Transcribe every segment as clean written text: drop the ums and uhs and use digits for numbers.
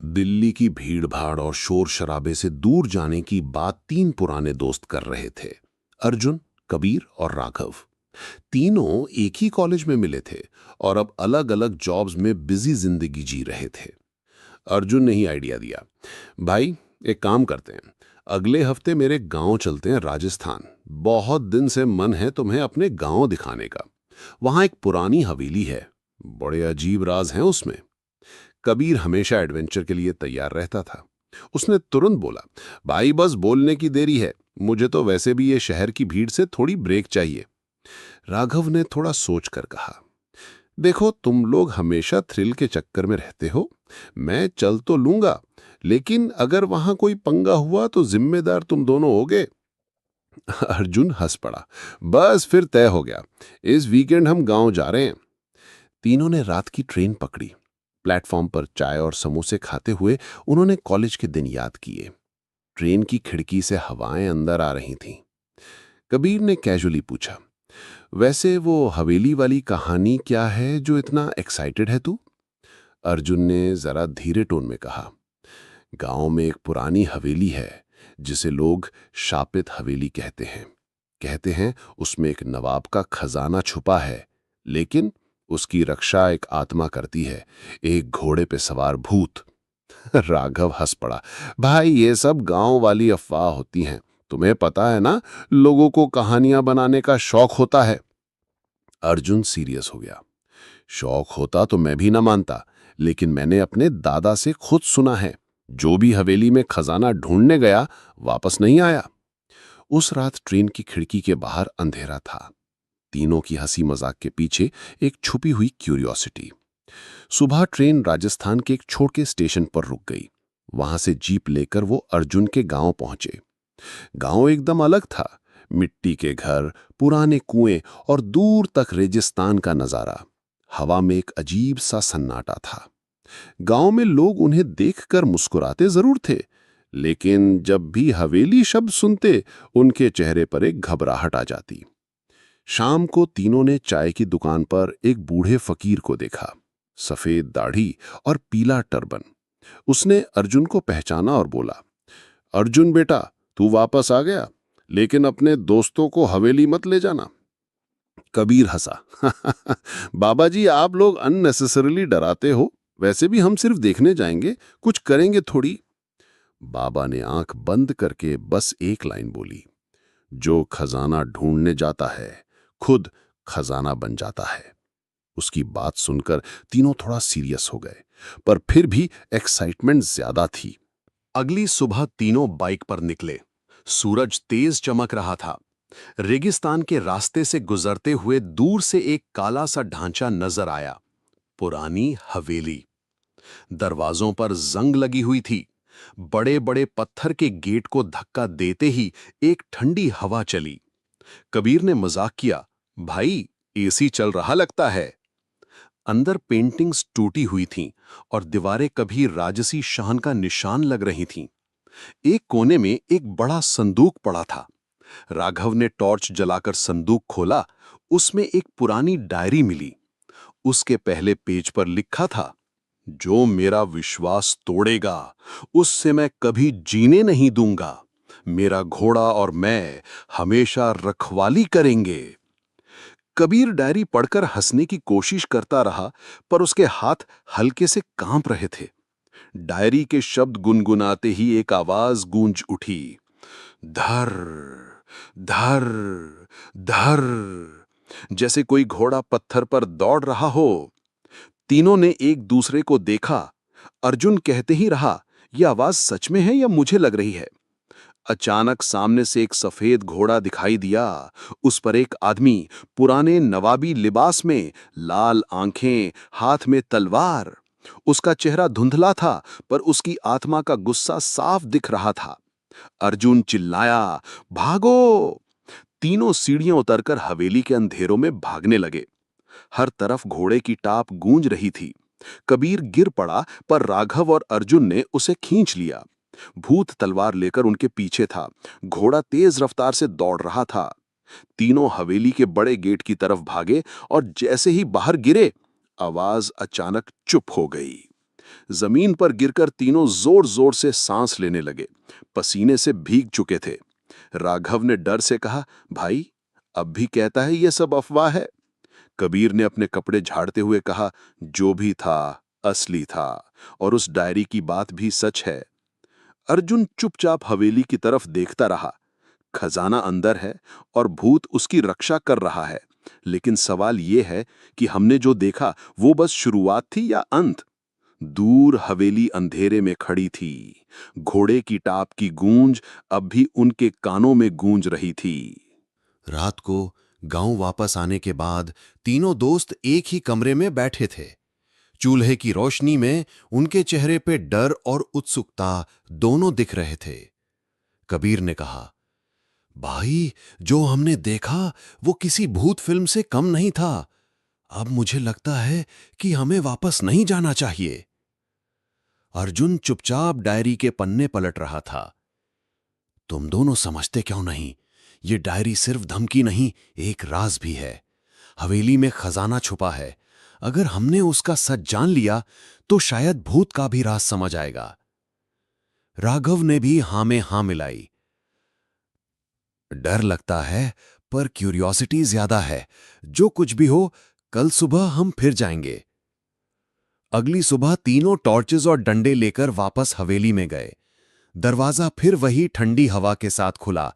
दिल्ली की भीड़-भाड़ और शोर-शराबे से दूर जाने की बात तीन पुराने दोस्त कर रहे थे। अर्जुन, कबीर और राघव। तीनों एक ही कॉलेज में मिले थे और अब अलग-अलग जॉब्स में बिजी जिंदगी जी रहे थे। अर्जुन ने ही आइडिया दिया, भाई एक काम करते हैं, अगले हफ्ते मेरे गांव चलते हैं राजस्थान। बहुत दिन से मन है तुम्हें अपने गांव दिखाने का। वहां एक पुरानी हवेली है, बड़े अजीब राज हैं उसमें। कबीर हमेशा एडवेंचर के लिए तैयार रहता था। उसने तुरंत बोला, भाई बस बोलने की देरी है, मुझे तो वैसे भी ये शहर की भीड़ से थोड़ी ब्रेक चाहिए। राघव ने थोड़ा सोच कर कहा, देखो तुम लोग हमेशा थ्रिल के चक्कर में रहते हो, मैं चल तो लूंगा, लेकिन अगर वहां कोई पंगा हुआ तो जिम्मेदार तुम दोनों होगे। अर्जुन हंस पड़ा, बस फिर तय हो गया, इस वीकेंड हम गांव जा रहे हैं। तीनों ने रात की ट्रेन पकड़ी। प्लेटफॉर्म पर चाय और समोसे खाते हुए उन्होंने कॉलेज के दिन याद किए। ट्रेन की खिड़की से हवाएं अंदर आ रही थीं। कबीर ने कैजुअली पूछा, वैसे वो हवेली वाली कहानी क्या है जो इतना एक्साइटेड है तू? अर्जुन ने जरा धीरे टोन में कहा, गांव में एक पुरानी हवेली है जिसे लोग शापित हवेली कहते हैं उसमें एक नवाब का खजाना छुपा है, लेकिन उसकी रक्षा एक आत्मा करती है, एक घोड़े पे सवार भूत। राघव हंस पड़ा, भाई ये सब गांव वाली अफवाह होती हैं, तुम्हें पता है ना, लोगों को कहानियां बनाने का शौक होता है। अर्जुन सीरियस हो गया, शौक होता तो मैं भी ना मानता, लेकिन मैंने अपने दादा से खुद सुना है, जो भी हवेली में खजाना ढूंढने गया वापस नहीं आया। उस रात ट्रेन की खिड़की के बाहर अंधेरा था। तीनों की हंसी मजाक के पीछे एक छुपी हुई क्यूरियोसिटी। सुबह ट्रेन राजस्थान के एक छोटे स्टेशन पर रुक गई। वहां से जीप लेकर वो अर्जुन के गांव पहुंचे। गांव एकदम अलग था, मिट्टी के घर, पुराने कुएं और दूर तक रेगिस्तान का नजारा। हवा में एक अजीब सा सन्नाटा था। गांव में लोग उन्हें देखकर मुस्कुराते जरूर थे, लेकिन जब भी हवेली शब्द सुनते उनके चेहरे पर एक घबराहट आ जाती। शाम को तीनों ने चाय की दुकान पर एक बूढ़े फकीर को देखा, सफेद दाढ़ी और पीला टर्बन। उसने अर्जुन को पहचाना और बोला, अर्जुन बेटा, तू वापस आ गया, लेकिन अपने दोस्तों को हवेली मत ले जाना। कबीर हंसा, बाबा जी आप लोग अननेसेसरीली डराते हो, वैसे भी हम सिर्फ देखने जाएंगे, कुछ करेंगे थोड़ी। बाबा ने आंख बंद करके बस एक लाइन बोली, जो खजाना ढूंढने जाता है खुद खजाना बन जाता है। उसकी बात सुनकर तीनों थोड़ा सीरियस हो गए, पर फिर भी एक्साइटमेंट ज्यादा थी। अगली सुबह तीनों बाइक पर निकले। सूरज तेज चमक रहा था। रेगिस्तान के रास्ते से गुजरते हुए दूर से एक काला सा ढांचा नजर आया, पुरानी हवेली। दरवाजों पर जंग लगी हुई थी। बड़े बड़े पत्थर के गेट को धक्का देते ही एक ठंडी हवा चली। कबीर ने मजाक किया, भाई एसी चल रहा लगता है। अंदर पेंटिंग्स टूटी हुई थीं और दीवारें कभी राजसी शान का निशान लग रही थीं। एक कोने में एक बड़ा संदूक पड़ा था। राघव ने टॉर्च जलाकर संदूक खोला। उसमें एक पुरानी डायरी मिली। उसके पहले पेज पर लिखा था, जो मेरा विश्वास तोड़ेगा उससे मैं कभी जीने नहीं दूंगा। मेरा घोड़ा और मैं हमेशा रखवाली करेंगे। कबीर डायरी पढ़कर हंसने की कोशिश करता रहा, पर उसके हाथ हल्के से कांप रहे थे। डायरी के शब्द गुनगुनाते ही एक आवाज गूंज उठी, धर धर धर, जैसे कोई घोड़ा पत्थर पर दौड़ रहा हो। तीनों ने एक दूसरे को देखा। अर्जुन कहते ही रहा, यह आवाज सच में है या मुझे लग रही है? अचानक सामने से एक सफेद घोड़ा दिखाई दिया। उस पर एक आदमी, पुराने नवाबी लिबास में, लाल आंखें, हाथ में तलवार। उसका चेहरा धुंधला था, पर उसकी आत्मा का गुस्सा साफ दिख रहा था। अर्जुन चिल्लाया, भागो! तीनों सीढ़ियां उतरकर हवेली के अंधेरों में भागने लगे। हर तरफ घोड़े की टाप गूंज रही थी। कबीर गिर पड़ा, पर राघव और अर्जुन ने उसे खींच लिया। भूत तलवार लेकर उनके पीछे था। घोड़ा तेज रफ्तार से दौड़ रहा था। तीनों हवेली के बड़े गेट की तरफ भागे और जैसे ही बाहर गिरे, आवाज अचानक चुप हो गई। जमीन पर गिरकर तीनों जोर जोर से सांस लेने लगे, पसीने से भीग चुके थे। राघव ने डर से कहा, भाई, अब भी कहता है ये सब अफवाह है? कबीर ने अपने कपड़े झाड़ते हुए कहा, जो भी था असली था, और उस डायरी की बात भी सच है। अर्जुन चुपचाप हवेली की तरफ देखता रहा। खजाना अंदर है और भूत उसकी रक्षा कर रहा है, लेकिन सवाल यह है कि हमने जो देखा वो बस शुरुआत थी या अंत? दूर हवेली अंधेरे में खड़ी थी। घोड़े की टाप की गूंज अब भी उनके कानों में गूंज रही थी। रात को गांव वापस आने के बाद तीनों दोस्त एक ही कमरे में बैठे थे। चूल्हे की रोशनी में उनके चेहरे पे डर और उत्सुकता दोनों दिख रहे थे। कबीर ने कहा, भाई, जो हमने देखा वो किसी भूत फिल्म से कम नहीं था। अब मुझे लगता है कि हमें वापस नहीं जाना चाहिए। अर्जुन चुपचाप डायरी के पन्ने पलट रहा था। तुम दोनों समझते क्यों नहीं? ये डायरी सिर्फ धमकी नहीं, एक राज भी है। हवेली में खजाना छुपा है। अगर हमने उसका सच जान लिया तो शायद भूत का भी राज समझ आएगा। राघव ने भी हां में हां मिलाई। डर लगता है, पर क्यूरियोसिटी ज्यादा है। जो कुछ भी हो, कल सुबह हम फिर जाएंगे। अगली सुबह तीनों टॉर्चेस और डंडे लेकर वापस हवेली में गए। दरवाजा फिर वही ठंडी हवा के साथ खुला।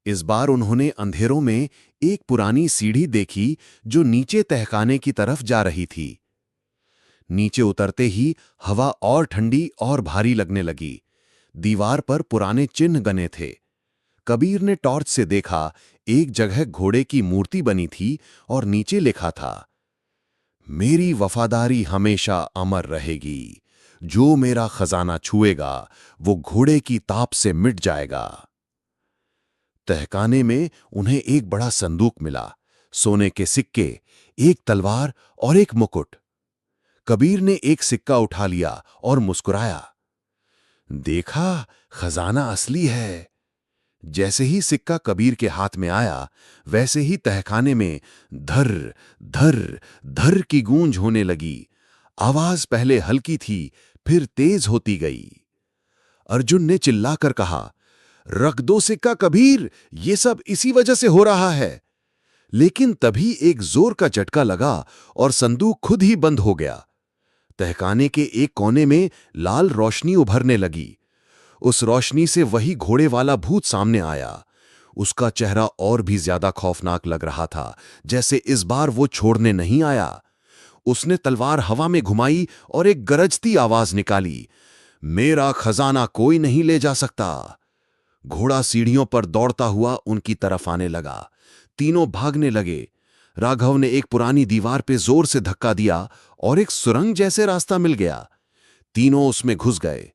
इस बार उन्होंने अंधेरों में एक पुरानी सीढ़ी देखी जो नीचे तहखाने की तरफ जा रही थी। नीचे उतरते ही हवा और ठंडी और भारी लगने लगी। दीवार पर पुराने चिन्ह गने थे। कबीर ने टॉर्च से देखा, एक जगह घोड़े की मूर्ति बनी थी और नीचे लिखा था, मेरी वफादारी हमेशा अमर रहेगी। जो मेरा खजाना छुएगा वो घोड़े की ताप से मिट जाएगा। तहखाने में उन्हें एक बड़ा संदूक मिला, सोने के सिक्के, एक तलवार और एक मुकुट। कबीर ने एक सिक्का उठा लिया और मुस्कुराया। देखा, खजाना असली है। जैसे ही सिक्का कबीर के हाथ में आया, वैसे ही तहखाने में धर धर धर की गूंज होने लगी। आवाज पहले हल्की थी, फिर तेज होती गई। अर्जुन ने चिल्लाकर कहा, रख दो सिक्का कबीर, ये सब इसी वजह से हो रहा है। लेकिन तभी एक जोर का झटका लगा और संदूक खुद ही बंद हो गया। तहखाने के एक कोने में लाल रोशनी उभरने लगी। उस रोशनी से वही घोड़े वाला भूत सामने आया। उसका चेहरा और भी ज्यादा खौफनाक लग रहा था, जैसे इस बार वो छोड़ने नहीं आया। उसने तलवार हवा में घुमाई और एक गरजती आवाज निकाली, मेरा खजाना कोई नहीं ले जा सकता। घोड़ा सीढ़ियों पर दौड़ता हुआ उनकी तरफ आने लगा। तीनों भागने लगे। राघव ने एक पुरानी दीवार पे जोर से धक्का दिया और एक सुरंग जैसे रास्ता मिल गया। तीनों उसमें घुस गए।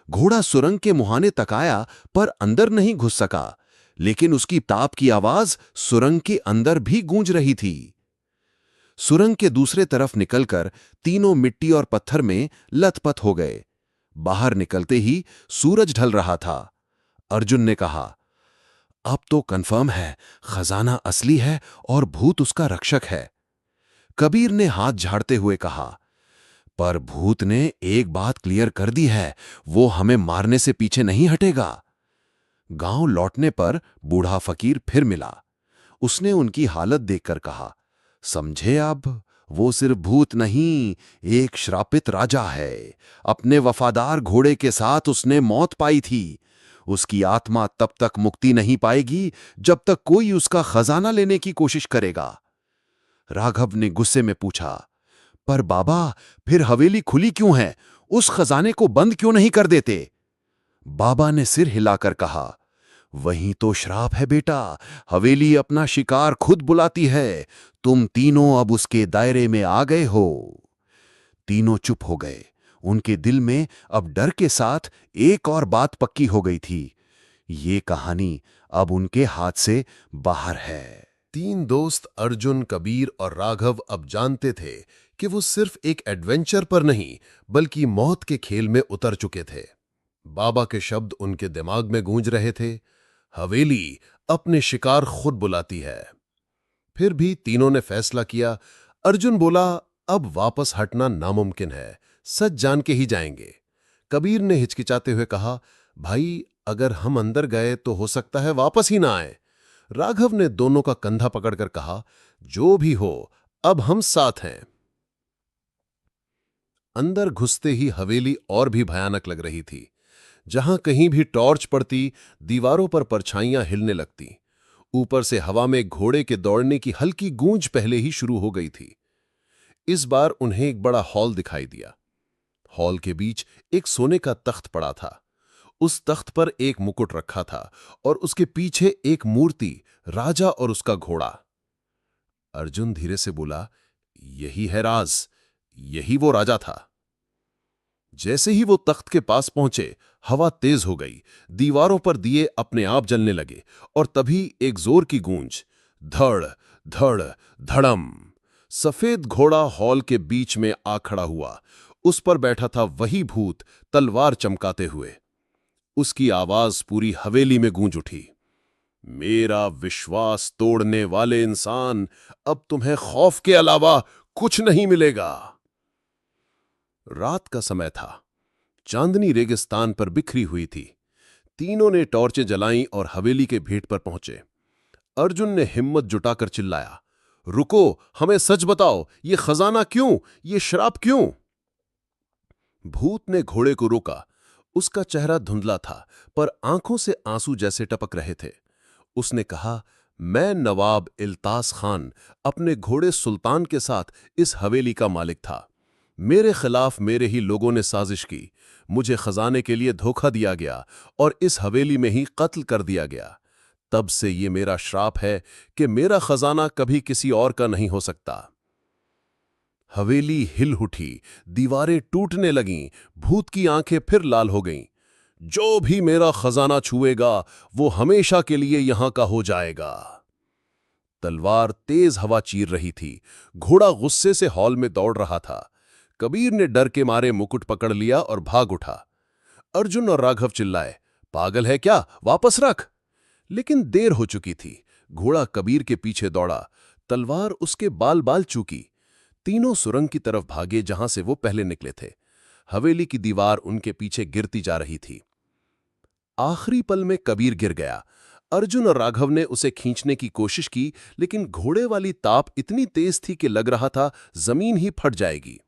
घोड़ा सुरंग के मुहाने तक आया, पर अंदर नहीं घुस सका, लेकिन उसकी ताप की आवाज सुरंग के अंदर भी गूंज रही थी। सुरंग के दूसरे तरफ निकलकर तीनों मिट्टी और पत्थर में लथपथ हो गए। बाहर निकलते ही सूरज ढल रहा था। अर्जुन ने कहा, अब तो कंफर्म है, खजाना असली है और भूत उसका रक्षक है। कबीर ने हाथ झाड़ते हुए कहा, पर भूत ने एक बात क्लियर कर दी है, वो हमें मारने से पीछे नहीं हटेगा। गांव लौटने पर बूढ़ा फकीर फिर मिला। उसने उनकी हालत देखकर कहा, समझे अब, वो सिर्फ भूत नहीं, एक श्रापित राजा है। अपने वफादार घोड़े के साथ उसने मौत पाई थी। उसकी आत्मा तब तक मुक्ति नहीं पाएगी जब तक कोई उसका खजाना लेने की कोशिश करेगा। राघव ने गुस्से में पूछा, पर बाबा, फिर हवेली खुली क्यों है? उस खजाने को बंद क्यों नहीं कर देते? बाबा ने सिर हिलाकर कहा, वही तो श्राप है बेटा। हवेली अपना शिकार खुद बुलाती है। तुम तीनों अब उसके दायरे में आ गए हो। तीनों चुप हो गए। उनके दिल में अब डर के साथ एक और बात पक्की हो गई थी, ये कहानी अब उनके हाथ से बाहर है। तीन दोस्त अर्जुन, कबीर और राघव अब जानते थे कि वो सिर्फ एक एडवेंचर पर नहीं, बल्कि मौत के खेल में उतर चुके थे। बाबा के शब्द उनके दिमाग में गूंज रहे थे, हवेली अपने शिकार खुद बुलाती है। फिर भी तीनों ने फैसला किया। अर्जुन बोला, अब वापस हटना नामुमकिन है, सच जान के ही जाएंगे। कबीर ने हिचकिचाते हुए कहा, भाई अगर हम अंदर गए तो हो सकता है वापस ही ना आए। राघव ने दोनों का कंधा पकड़कर कहा, जो भी हो अब हम साथ हैं। अंदर घुसते ही हवेली और भी भयानक लग रही थी। जहां कहीं भी टॉर्च पड़ती, दीवारों पर परछाइयां हिलने लगती। ऊपर से हवा में घोड़े के दौड़ने की हल्की गूंज पहले ही शुरू हो गई थी। इस बार उन्हें एक बड़ा हॉल दिखाई दिया। हॉल के बीच एक सोने का तख्त पड़ा था। उस तख्त पर एक मुकुट रखा था और उसके पीछे एक मूर्ति, राजा और उसका घोड़ा। अर्जुन धीरे से बोला, यही है राज, यही वो राजा था। जैसे ही वो तख्त के पास पहुंचे, हवा तेज हो गई, दीवारों पर दिए अपने आप जलने लगे और तभी एक जोर की गूंज, धड़ धड़ धड़म। सफेद घोड़ा हॉल के बीच में आ खड़ा हुआ। उस पर बैठा था वही भूत, तलवार चमकाते हुए। उसकी आवाज पूरी हवेली में गूंज उठी, मेरा विश्वास तोड़ने वाले इंसान, अब तुम्हें खौफ के अलावा कुछ नहीं मिलेगा। रात का समय था। चांदनी रेगिस्तान पर बिखरी हुई थी। तीनों ने टॉर्चें जलाईं और हवेली के भेंट पर पहुंचे। अर्जुन ने हिम्मत जुटाकर चिल्लाया, रुको, हमें सच बताओ, ये खजाना क्यों, ये शराब क्यों? भूत ने घोड़े को रोका। उसका चेहरा धुंधला था, पर आंखों से आंसू जैसे टपक रहे थे। उसने कहा, मैं नवाब इल्तास खान अपने घोड़े सुल्तान के साथ इस हवेली का मालिक था। मेरे खिलाफ मेरे ही लोगों ने साजिश की। मुझे खजाने के लिए धोखा दिया गया और इस हवेली में ही कत्ल कर दिया गया। तब से ये मेरा श्राप है कि मेरा खजाना कभी किसी और का नहीं हो सकता। हवेली हिल उठी, दीवारें टूटने लगीं, भूत की आंखें फिर लाल हो गईं। जो भी मेरा खजाना छुएगा वो हमेशा के लिए यहां का हो जाएगा। तलवार तेज हवा चीर रही थी। घोड़ा गुस्से से हॉल में दौड़ रहा था। कबीर ने डर के मारे मुकुट पकड़ लिया और भाग उठा। अर्जुन और राघव चिल्लाए, पागल है क्या, वापस रख। लेकिन देर हो चुकी थी। घोड़ा कबीर के पीछे दौड़ा, तलवार उसके बाल बाल चूकी। तीनों सुरंग की तरफ भागे जहां से वो पहले निकले थे। हवेली की दीवार उनके पीछे गिरती जा रही थी। आखिरी पल में कबीर गिर गया। अर्जुन और राघव ने उसे खींचने की कोशिश की, लेकिन घोड़े वाली ताप इतनी तेज थी कि लग रहा था जमीन ही फट जाएगी।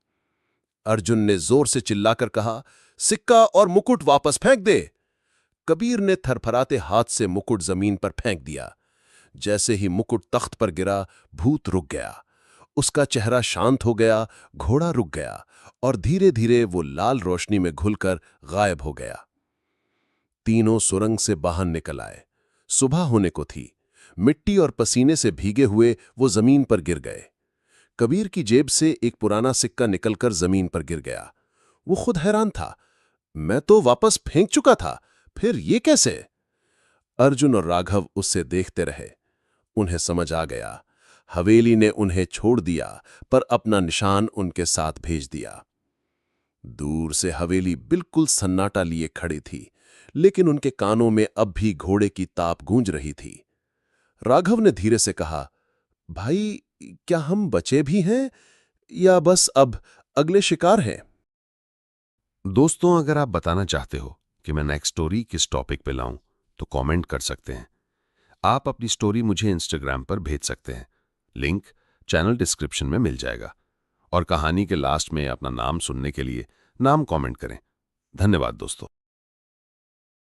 अर्जुन ने जोर से चिल्लाकर कहा, सिक्का और मुकुट वापस फेंक दे। कबीर ने थरथराते हाथ से मुकुट जमीन पर फेंक दिया। जैसे ही मुकुट तख्त पर गिरा, भूत रुक गया। उसका चेहरा शांत हो गया, घोड़ा रुक गया और धीरे धीरे वो लाल रोशनी में घुलकर गायब हो गया। तीनों सुरंग से बाहर निकल आए। सुबह होने को थी। मिट्टी और पसीने से भीगे हुए वो जमीन पर गिर गए। कबीर की जेब से एक पुराना सिक्का निकलकर जमीन पर गिर गया। वो खुद हैरान था, मैं तो वापस फेंक चुका था, फिर ये कैसे? अर्जुन और राघव उससे देखते रहे। उन्हें समझ आ गया, हवेली ने उन्हें छोड़ दिया, पर अपना निशान उनके साथ भेज दिया। दूर से हवेली बिल्कुल सन्नाटा लिए खड़ी थी, लेकिन उनके कानों में अब भी घोड़े की ताप गूंज रही थी। राघव ने धीरे से कहा, भाई, क्या हम बचे भी हैं या बस अब अगले शिकार हैं? दोस्तों, अगर आप बताना चाहते हो कि मैं नेक्स्ट स्टोरी किस टॉपिक पे लाऊं, तो कमेंट कर सकते हैं। आप अपनी स्टोरी मुझे इंस्टाग्राम पर भेज सकते हैं। लिंक चैनल डिस्क्रिप्शन में मिल जाएगा। और कहानी के लास्ट में अपना नाम सुनने के लिए नाम कमेंट करें। धन्यवाद दोस्तों।